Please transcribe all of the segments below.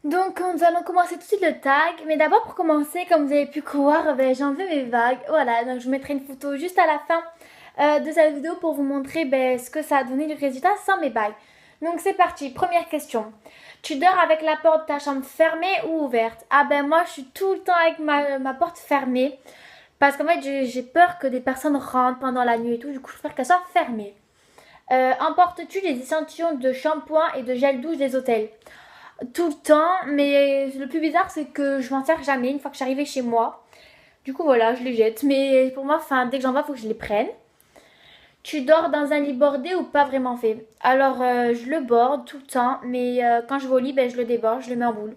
Donc nous allons commencer tout de suite le tag. Mais d'abord pour commencer, comme vous avez pu voir, j'ai enlevé mes vagues. Voilà, donc je vous mettrai une photo juste à la fin de cette vidéo pour vous montrer ce que ça a donné du résultat sans mes bagues. Donc c'est parti, première question. Tu dors avec la porte de ta chambre fermée ou ouverte? Ah ben moi je suis tout le temps avec ma porte fermée. Parce qu'en fait j'ai peur que des personnes rentrent pendant la nuit et tout. Du coup je préfère qu'elle soit fermée. Emportes-tu les échantillons de shampoing et de gel douche des hôtels? Tout le temps, mais le plus bizarre c'est que je m'en sers jamais une fois que je suis arrivée chez moi. Du coup voilà, je les jette. Mais pour moi, dès que j'en vois, il faut que je les prenne. Tu dors dans un lit bordé ou pas vraiment fait? Alors je le borde tout le temps, mais quand je vais au lit, je le déborde, je le mets en boule.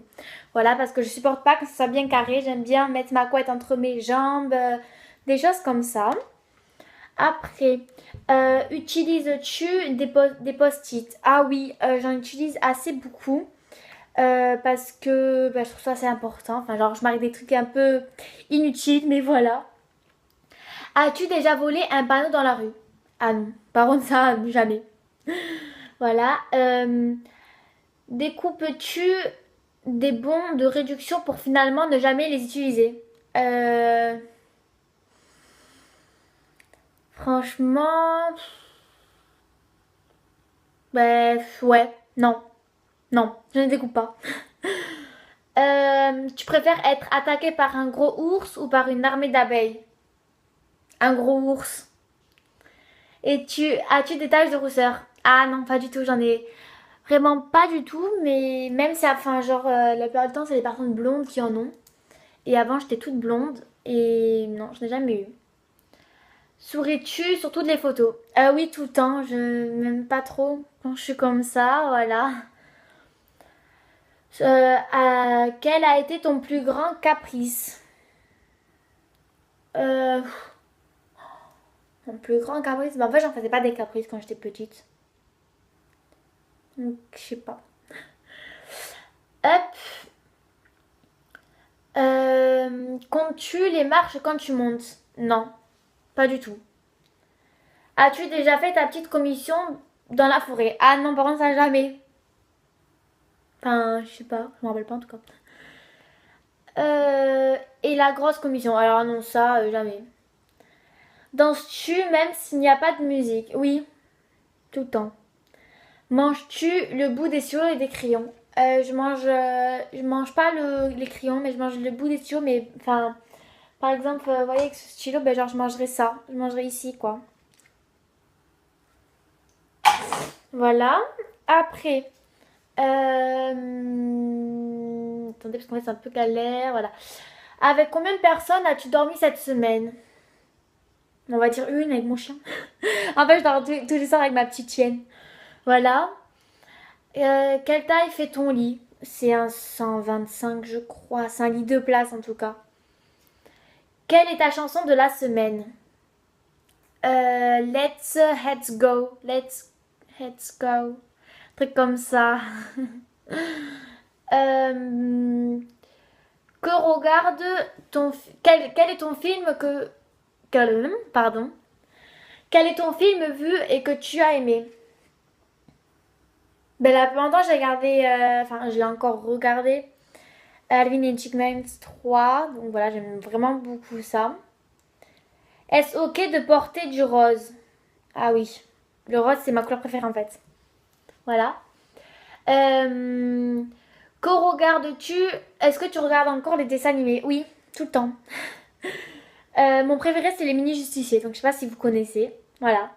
Voilà, parce que je supporte pas que ce soit bien carré. J'aime bien mettre ma couette entre mes jambes, des choses comme ça. Après, utilises-tu des post-it? Ah oui, j'en utilise assez beaucoup. Parce que je trouve ça assez important. Enfin, genre, je marque des trucs un peu inutiles, mais voilà. As-tu déjà volé un panneau dans la rue? Ah non, par contre, ça, jamais. Voilà. Découpes-tu des bons de réduction pour finalement ne jamais les utiliser? Euh, Franchement, ouais, non, non, je ne découpe pas. Tu préfères être attaqué par un gros ours ou par une armée d'abeilles? Un gros ours. Et as-tu des taches de rousseur? Ah non, pas du tout, j'en ai vraiment pas du tout, mais même si, enfin, genre, la plupart du temps, c'est les personnes blondes qui en ont. Et avant, j'étais toute blonde, et non, je n'ai jamais eu. Souris-tu sur toutes les photos? Ah oui, tout le temps, je m'aime pas trop quand je suis comme ça, voilà. Quel a été ton plus grand caprice? Euh, Mon plus grand caprice? En fait, j'en faisais pas des caprices quand j'étais petite. Donc, je sais pas. Hop. Comptes-tu les marches quand tu montes? Non, pas du tout. As-tu déjà fait ta petite commission dans la forêt? Ah non, par contre, ça jamais. Enfin, je sais pas, je me rappelle pas en tout cas. Et la grosse commission? Alors non, ça, jamais. Danses-tu même s'il n'y a pas de musique? Oui, tout le temps. Manges-tu le bout des stylos et des crayons? Je mange pas les crayons, mais je mange le bout des stylos, mais enfin, par exemple, vous voyez, avec ce stylo, genre, je mangerai ça. Je mangerai ici, quoi. Voilà. Après, attendez, parce qu'en fait, c'est un peu galère. Voilà. Avec combien de personnes as-tu dormi cette semaine? On va dire une avec mon chien. En fait, je dors tous les soirs avec ma petite chienne. Voilà. Quelle taille fait ton lit? C'est un 125, je crois. C'est un lit de place, en tout cas. Quelle est ta chanson de la semaine? Let's go. Let's go. Truc comme ça. Euh, que regarde ton... Quel est ton film Pardon. Quel est ton film vu et que tu as aimé? Là, pendant j'ai regardé... Enfin, je l'ai encore regardé. Alvin et Chipmunks 3. Donc voilà, j'aime vraiment beaucoup ça. Est-ce ok de porter du rose? Ah oui. Le rose, c'est ma couleur préférée en fait. Voilà. Euh, que regardes-tu? Est-ce que tu regardes encore les dessins animés? Oui, tout le temps. Mon préféré, c'est les mini-justiciers. Donc, je sais pas si vous connaissez. Voilà.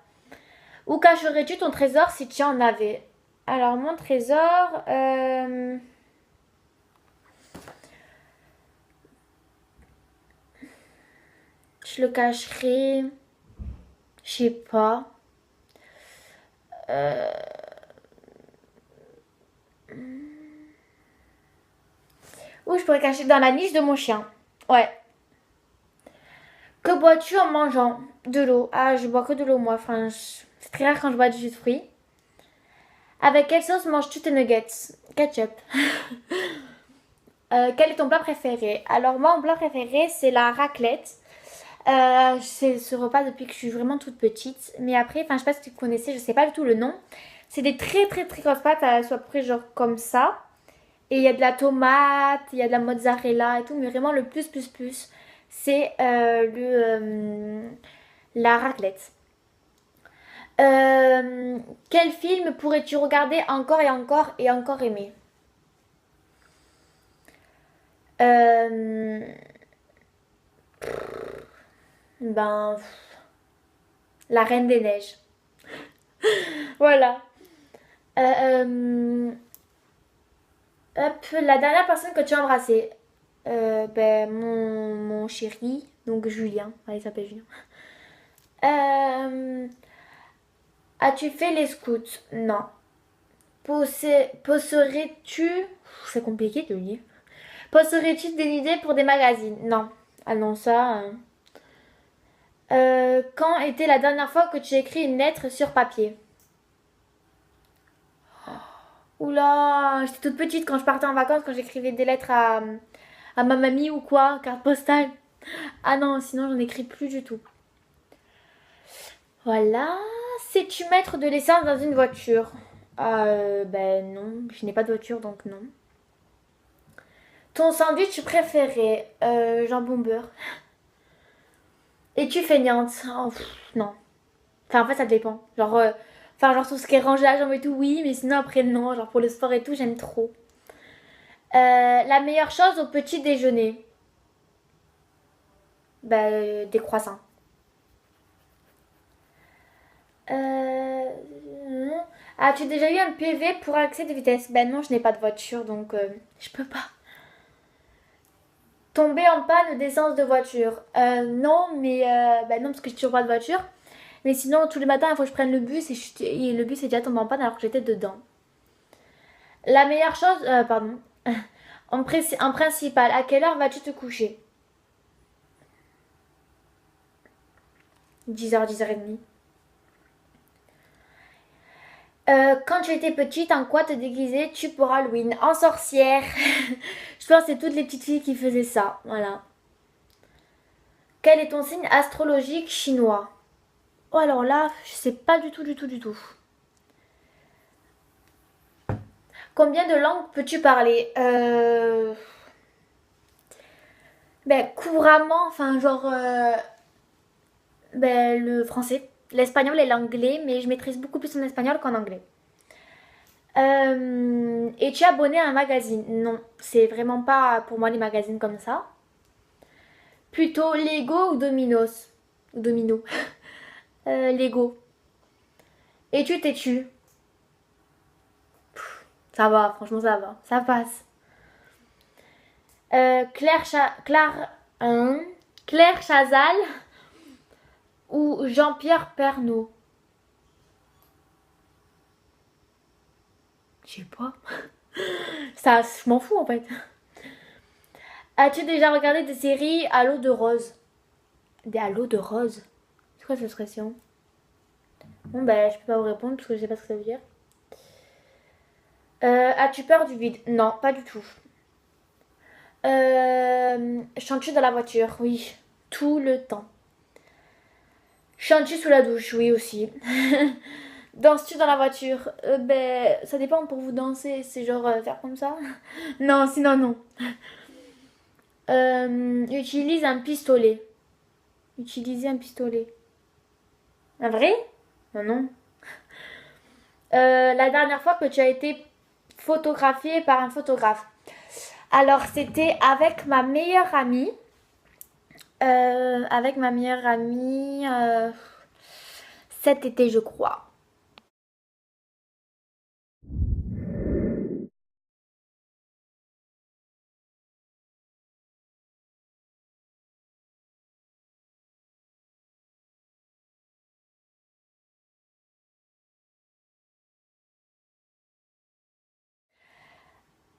Où cacherais-tu ton trésor si tu en avais? Alors, mon trésor... je le cacherai... Je sais pas. Euh, Où je pourrais cacher dans la niche de mon chien. Ouais. Que bois-tu en mangeant? De l'eau. Ah, je bois que de l'eau, moi. Enfin, c'est très rare quand je bois du jus de fruits. Avec quelle sauce manges-tu tes nuggets? Ketchup. Quel est ton plat préféré? Alors, moi, mon plat préféré, c'est la raclette. C'est ce repas depuis que je suis vraiment toute petite. Mais après, enfin, je sais pas si vous connaissez, je sais pas du tout le nom. C'est des très très très grosses pâtes, elles sont à peu près genre comme ça. Et il y a de la tomate, il y a de la mozzarella et tout, mais vraiment le plus, c'est la raclette. Quel film pourrais-tu regarder encore et encore et encore aimer? Euh, ben, La Reine des Neiges. Voilà. Euh, Hop, la dernière personne que tu as embrassée. Ben, mon chéri, donc Julien. Ouais, il s'appelle Julien. Euh, As-tu fait les scouts? Non. Poserais-tu. C'est compliqué de lire. Poserais-tu des idées pour des magazines? Non. Ah non, ça. Quand était la dernière fois que tu as écrit une lettre sur papier? Oula, j'étais toute petite quand je partais en vacances, quand j'écrivais des lettres à ma mamie ou quoi, carte postale. Ah non, sinon j'en écris plus du tout. Voilà. Sais-tu mettre de l'essence dans une voiture? Ben non, je n'ai pas de voiture donc non. Ton sandwich préféré? Jambon beurre. Es-tu feignante? Oh, non. Enfin, en fait, ça dépend. Genre tout ce qui est rangé et tout, oui, mais sinon après, non. Genre pour le sport et tout, j'aime trop. La meilleure chose au petit déjeuner? Des croissants. Euh... As-tu déjà eu un PV pour accès de vitesse? Ben non, je n'ai pas de voiture, donc je peux pas. Tomber en panne d'essence de voiture? Non, mais non, parce que j'ai toujours pas de voiture. Mais sinon, tous les matins, il faut que je prenne le bus et le bus est déjà tombé en panne alors que j'étais dedans. La meilleure chose, pardon, en principal, à quelle heure vas-tu te coucher? 10h, 10h30. Quand tu étais petite, en quoi te déguisais-tu pour Halloween? En sorcière. Je pense que c'est toutes les petites filles qui faisaient ça. Voilà. Quel est ton signe astrologique chinois? Oh alors là, je sais pas du tout, du tout, du tout. Combien de langues peux-tu parler? Couramment, enfin genre le français, l'espagnol et l'anglais, mais je maîtrise beaucoup plus en espagnol qu'en anglais. Es-tu abonné à un magazine? Non, c'est vraiment pas pour moi les magazines comme ça. Plutôt Lego ou Dominos? Ou Domino? Lego. Es-tu têtu? Ça va, franchement ça va, ça passe. Hein, Claire Chazal ou Jean-Pierre Pernaut? Je sais pas. Ça, je m'en fous en fait. As-tu déjà regardé des séries à l'eau de rose? Des à l'eau de rose? C'est quoi cette expression? Bon, ben, je peux pas vous répondre parce que je sais pas ce que ça veut dire. As-tu peur du vide? Non, pas du tout. Chantes-tu dans la voiture? Oui, tout le temps. Chantes-tu sous la douche? Oui, aussi. Danses-tu dans la voiture? Ça dépend pour vous danser. C'est genre faire comme ça? Non, sinon non. Utilise un pistolet. Utiliser un pistolet. Un vrai? Non, non. La dernière fois que tu as été photographiée par un photographe. Alors, c'était avec ma meilleure amie. Avec ma meilleure amie cet été, je crois.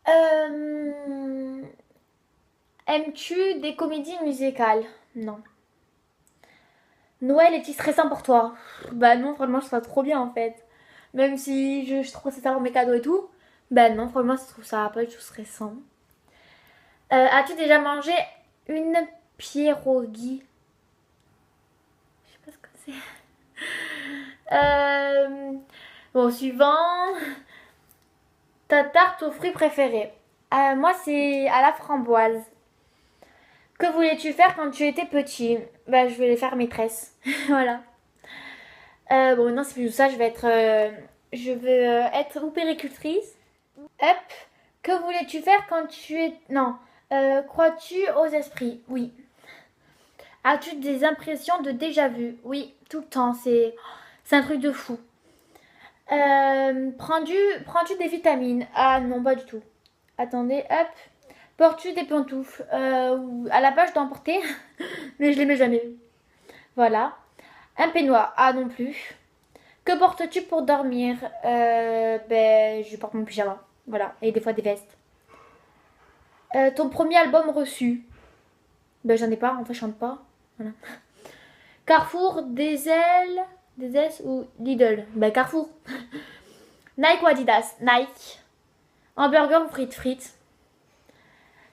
Euh, Aimes-tu des comédies musicales? Non. Noël est-il stressant pour toi? Bah non, franchement, je trouve ça trop bien en fait. Même si je trouve ça pour mes cadeaux et tout. Bah non, franchement, je trouve ça pas du tout stressant. As-tu déjà mangé une pierogi? Je sais pas ce que c'est. Bon, suivant. Ta tarte aux fruits préférée. Moi, c'est à la framboise. Que voulais-tu faire quand tu étais petit? Bah, je voulais faire maîtresse. Voilà. Bon, maintenant, c'est plus ça. Je veux être ou péricultrice. Hop. Que voulais-tu faire quand tu es... Non. Crois-tu aux esprits? Oui. As-tu des impressions de déjà-vu? Oui, tout le temps. C'est un truc de fou. Prends-tu des vitamines? Ah non, pas du tout. Attendez, hop. Portes-tu des pantoufles? À la base, je dois en porter, mais je les mets jamais. Voilà. Un peignoir? Ah non plus. Que portes-tu pour dormir? Je porte mon pyjama. Voilà. Et des fois des vestes. Ton premier album reçu? Ben, j'en ai pas. En fait, je chante pas. Voilà. Carrefour, des S ou Lidl? Ben, Carrefour. Nike ou Adidas? Nike. Hamburger ou frites? Frites.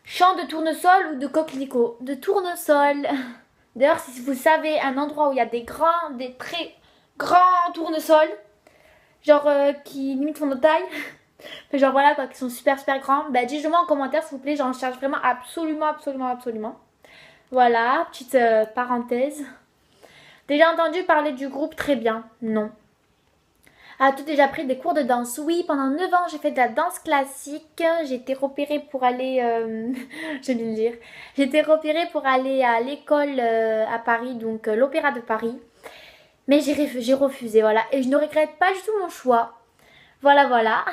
Champ de tournesol ou de coquelicot? De tournesol. D'ailleurs, si vous savez un endroit où il y a des très grands tournesols, genre qui limite font notre taille, genre voilà quoi, qui sont super super grands, bah dites-le moi en commentaire s'il vous plaît, j'en cherche vraiment absolument, absolument, absolument. Voilà, petite parenthèse. Déjà entendu parler du groupe Très Bien? Non. As-tu déjà pris des cours de danse? Oui, pendant 9 ans, j'ai fait de la danse classique. J'ai été repérée pour aller... je vais le dire. J'ai été repérée pour aller à l'école à Paris, donc l'Opéra de Paris. Mais j'ai refusé, voilà. Et je ne regrette pas du tout mon choix. Voilà, voilà.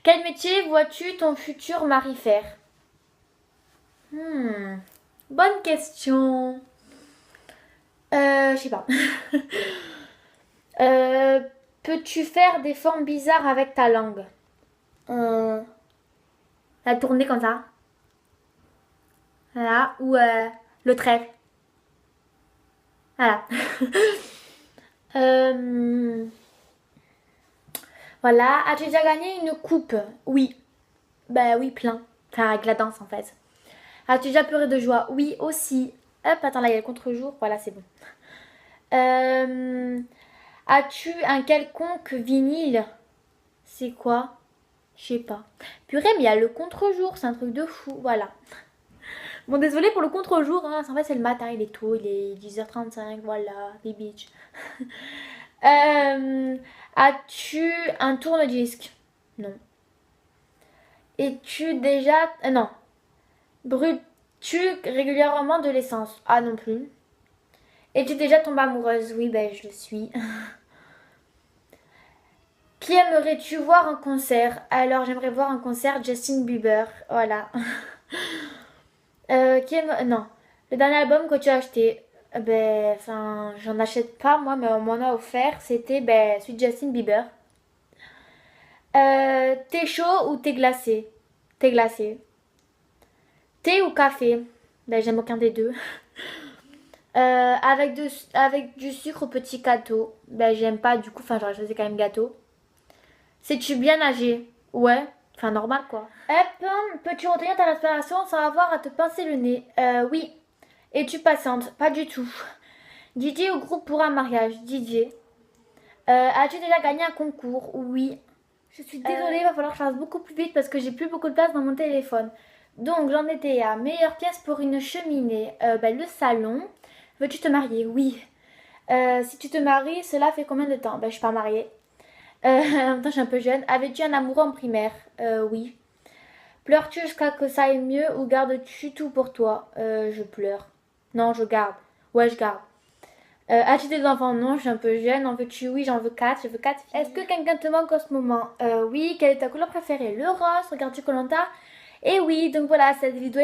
Quel métier vois-tu ton futur mari faire? Bonne question. Je sais pas. Peux-tu faire des formes bizarres avec ta langue? La tourner comme ça. Voilà. Ou le trait. Voilà. Voilà. As-tu déjà gagné une coupe? Oui. Bah oui, plein. Enfin, avec la danse en fait. As-tu déjà pleuré de joie? Oui, aussi. Hop, attends, là, il y a le contre-jour. Voilà, c'est bon. As-tu un quelconque vinyle? C'est quoi? Je sais pas. Purée, mais il y a le contre-jour. C'est un truc de fou. Voilà. Bon, désolé pour le contre-jour. Hein. En fait, c'est le matin. Il est tôt. Il est 10h35. Voilà. Les bitches. As-tu un tourne-disque? Non. Es-tu déjà... non. Brûles-tu régulièrement de l'essence? Ah non plus. Es-tu déjà tombée amoureuse? Oui, ben je le suis. Qui aimerais-tu voir en concert? Alors j'aimerais voir en concert Justin Bieber. Voilà. Non. Le dernier album que tu as acheté? Enfin, j'en achète pas moi, mais on m'en a offert. C'était celui de Justin Bieber. Thé chaud ou thé glacé? Thé glacé. Thé ou café? J'aime aucun des deux. Avec du sucre au petit gâteau. J'aime pas du coup, enfin j'aurais choisi quand même gâteau. Sais-tu bien nager? Ouais, enfin normal quoi. Hop, peux-tu retenir ta respiration sans avoir à te pincer le nez? Oui. Es-tu patiente? Pas du tout. Didier au groupe pour un mariage? Didier. As-tu déjà gagné un concours? Oui. Je suis désolée, il va falloir que je fasse beaucoup plus vite parce que j'ai plus beaucoup de place dans mon téléphone. Donc j'en étais à meilleure pièce pour une cheminée. Le salon. Veux-tu te marier? Oui. Si tu te maries, cela fait combien de temps? Je suis pas mariée. En même temps, je suis un peu jeune. Avais-tu un amoureux en primaire? Oui. Pleures-tu jusqu'à que ça aille mieux ou gardes-tu tout pour toi? Je pleure. Non, je garde. Ouais, je garde. As-tu des enfants? Non, je suis un peu jeune. En veux-tu? Oui, j'en veux 4. Je veux 4 filles. Est-ce que quelqu'un te manque en ce moment? Oui. Quelle est ta couleur préférée? Le rose. Regardes-tu Koh-Lanta? Et oui, donc voilà, cette vidéo